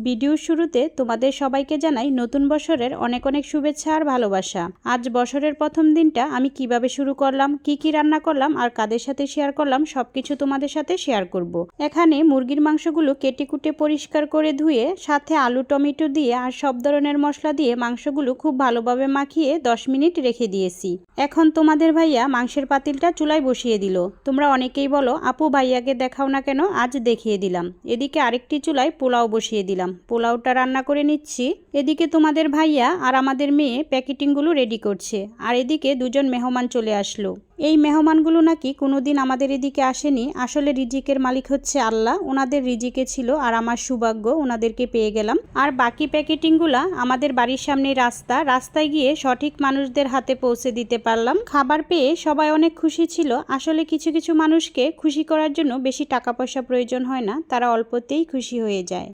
ভিডিওর শুরুতে তোমাদের সবাইকে জানাই নতুন বছরের অনেক অনেক শুভেচ্ছা আর ভালোবাসা। আজ বছরের প্রথম দিনটা আমি কিভাবে শুরু করলাম, কি রান্না করলাম আর কাদের সাথে শেয়ার করলাম সবকিছু তোমাদের সাথে শেয়ার করব। এখানে মুরগির মাংসগুলো কেটে কুটে পরিষ্কার করে ধুয়ে সাথে আলু টমেটো দিয়ে আর সব ধরনের মশলা দিয়ে মাংসগুলো খুব ভালোভাবে মাখিয়ে 10 মিনিট রেখে দিয়েছি। এখন তোমাদের ভাইয়া মাংসের পাতিলটা চুলায় বসিয়ে দিল। তোমরা অনেকেই বলো আপু ভাইয়াকে দেখাও না কেন, আজ দেখিয়ে দিলাম। এদিকে আরেকটি চুলায় পোলাও বসিয়ে দিলাম, পোলাওটা রান্না করে নিচ্ছি। এদিকে তোমাদের ভাইয়া আর আমাদের মেয়ে প্যাকেটিংগুলো রেডি করছে, আর এদিকে দুজন মেহমান চলে আসলো। এই মেহমানগুলো নাকি কোনোদিন আমাদের এদিকে আসেনি। আসলে রিজিকের মালিক হচ্ছে আল্লাহ, ওনাদের রিজিকে ছিল আর আমার সৌভাগ্য ওনাদেরকে পেয়ে গেলাম। আর বাকি প্যাকেটিংগুলা আমাদের বাড়ির সামনে রাস্তায় গিয়ে সঠিক মানুষদের হাতে পৌঁছে দিতে পারলাম। খাবার পেয়ে সবাই অনেক খুশি ছিল। আসলে কিছু কিছু মানুষকে খুশি করার জন্য বেশি টাকা পয়সা প্রয়োজন হয় না, তারা অল্পতেই খুশি হয়ে যায়।